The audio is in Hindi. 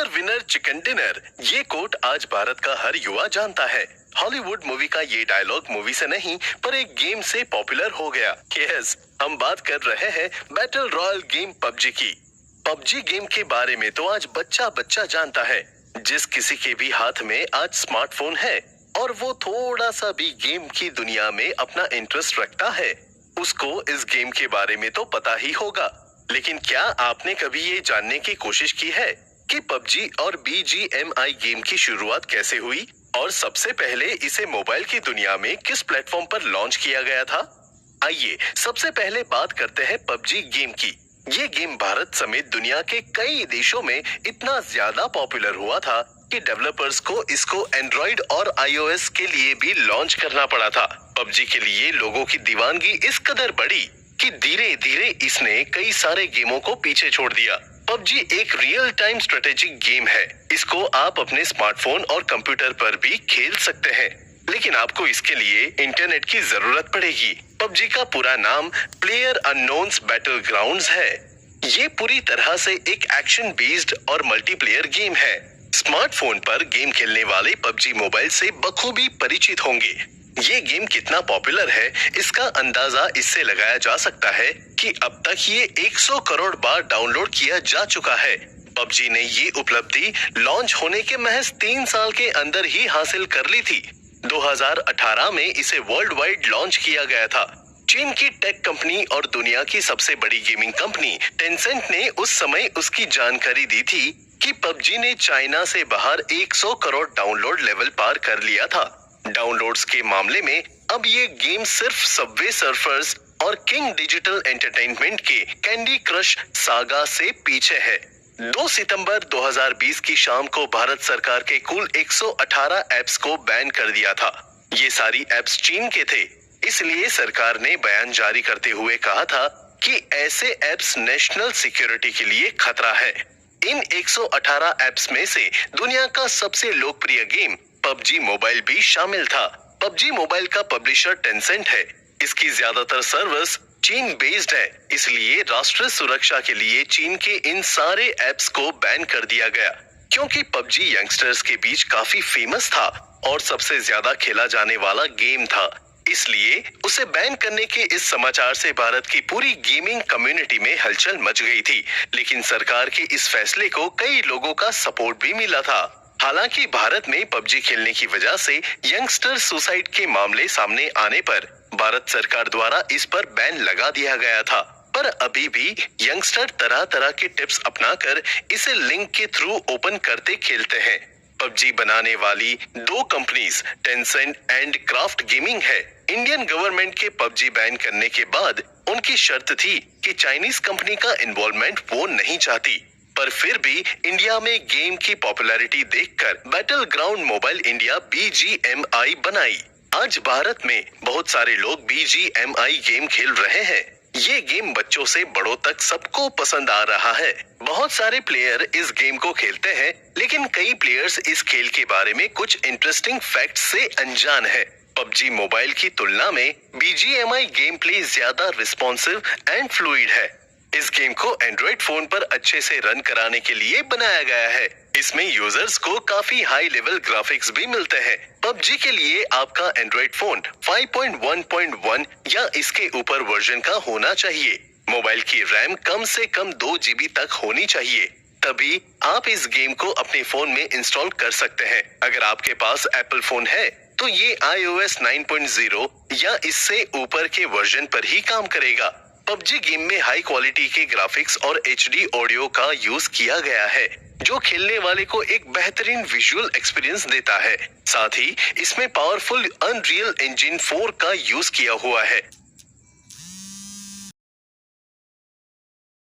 विनर विनर चिकन डिनर, ये कोट आज भारत का हर युवा जानता है। हॉलीवुड मूवी का ये डायलॉग मूवी से नहीं पर एक गेम से पॉपुलर हो गया। यस, हम बात कर रहे हैं बैटल रॉयल गेम पबजी की। पबजी गेम के बारे में तो आज बच्चा बच्चा जानता है। जिस किसी के भी हाथ में आज स्मार्टफोन है और वो थोड़ा सा भी गेम की दुनिया में अपना इंटरेस्ट रखता है, उसको इस गेम के बारे में तो पता ही होगा। लेकिन क्या आपने कभी ये जानने की कोशिश की है कि पबजी और BGMI गेम की शुरुआत कैसे हुई और सबसे पहले इसे मोबाइल की दुनिया में किस प्लेटफॉर्म पर लॉन्च किया गया था? आइए सबसे पहले बात करते हैं पबजी गेम की। ये गेम भारत समेत दुनिया के कई देशों में इतना ज्यादा पॉपुलर हुआ था कि डेवलपर्स को इसको एंड्रॉइड और iOS के लिए भी लॉन्च करना पड़ा था। पबजी के लिए लोगों की दीवानगी इस कदर बढ़ी कि धीरे धीरे इसने कई सारे गेमों को पीछे छोड़ दिया। पबजी एक रियल टाइम स्ट्रेटेजिक गेम है। इसको आप अपने स्मार्टफोन और कंप्यूटर पर भी खेल सकते हैं, लेकिन आपको इसके लिए इंटरनेट की जरूरत पड़ेगी। पबजी का पूरा नाम प्लेयर अननोन्स बैटलग्राउंड्स है। ये पूरी तरह से एक एक्शन बेस्ड और मल्टीप्लेयर गेम है। स्मार्टफोन पर गेम खेलने वाले पबजी मोबाइल से बखूबी परिचित होंगे। ये गेम कितना पॉपुलर है इसका अंदाजा इससे लगाया जा सकता है कि अब तक ये 100 करोड़ बार डाउनलोड किया जा चुका है। पबजी ने ये उपलब्धि लॉन्च होने के महज 3 साल के अंदर ही हासिल कर ली थी। 2018 में इसे वर्ल्ड वाइड लॉन्च किया गया था। चीन की टेक कंपनी और दुनिया की सबसे बड़ी गेमिंग कंपनी टेंसेंट ने उस समय उसकी जानकारी दी थी कि पबजी ने चाइना से बाहर 100 करोड़ डाउनलोड लेवल पार कर लिया था। डाउनलोड्स के मामले में अब ये गेम सिर्फ सबवे सर्फर्स और किंग डिजिटल एंटरटेनमेंट के कैंडी क्रश सागा से पीछे है। 2 सितंबर 2020 की शाम को भारत सरकार के कुल 118 ऐप्स को बैन कर दिया था। ये सारी ऐप्स चीन के थे, इसलिए सरकार ने बयान जारी करते हुए कहा था कि ऐसे ऐप्स नेशनल सिक्योरिटी के लिए खतरा है। इन 118 ऐप्स में से दुनिया का सबसे लोकप्रिय गेम पबजी मोबाइल भी शामिल था। पबजी मोबाइल का पब्लिशर टेंसेंट है। इसकी ज्यादातर सर्वर्स चीन बेस्ड है, इसलिए राष्ट्रीय सुरक्षा के लिए चीन के इन सारे ऐप्स को बैन कर दिया गया। क्योंकि पबजी यंगस्टर्स के बीच काफी फेमस था और सबसे ज्यादा खेला जाने वाला गेम था, इसलिए उसे बैन करने के इस समाचार से भारत की पूरी गेमिंग कम्युनिटी में हलचल मच गई थी। लेकिन सरकार के इस फैसले को कई लोगों का सपोर्ट भी मिला था। हालांकि भारत में पबजी खेलने की वजह से यंगस्टर सुसाइड के मामले सामने आने पर भारत सरकार द्वारा इस पर बैन लगा दिया गया था, पर अभी भी यंगस्टर तरह तरह के टिप्स अपनाकर इसे लिंक के थ्रू ओपन करते खेलते हैं। पबजी बनाने वाली 2 companies Tencent and craft gaming है। इंडियन गवर्नमेंट के पबजी बैन करने के बाद उनकी शर्त थी कि चाइनीज कंपनी का इन्वॉल्वमेंट वो नहीं चाहती, पर फिर भी इंडिया में गेम की पॉपुलैरिटी देखकर battle ground mobile India BGMI बनाई। आज भारत में बहुत सारे लोग BGMI गेम खेल रहे हैं। ये गेम बच्चों से बड़ों तक सबको पसंद आ रहा है। बहुत सारे प्लेयर इस गेम को खेलते हैं, लेकिन कई प्लेयर्स इस खेल के बारे में कुछ इंटरेस्टिंग फैक्ट से अनजान है। पबजी मोबाइल की तुलना में BGMI गेम प्ले ज्यादा रिस्पॉन्सिव एंड फ्लूइड है। इस गेम को एंड्रॉइड फोन पर अच्छे से रन कराने के लिए बनाया गया है। इसमें यूजर्स को काफी हाई लेवल ग्राफिक्स भी मिलते हैं। पबजी के लिए आपका एंड्रॉइड फोन 5.1.1 या इसके ऊपर वर्जन का होना चाहिए। मोबाइल की रैम कम से कम 2 GB तक होनी चाहिए, तभी आप इस गेम को अपने फोन में इंस्टॉल कर सकते हैं। अगर आपके पास एप्पल फोन है तो ये iOS 9.0 या इससे ऊपर के वर्जन पर ही काम करेगा। पबजी गेम में हाई क्वालिटी के ग्राफिक्स और HD ऑडियो का यूज किया गया है, जो खेलने वाले को एक बेहतरीन विजुअल एक्सपीरियंस देता है। साथ ही इसमें पावरफुल अनरियल इंजन 4 का यूज किया हुआ है।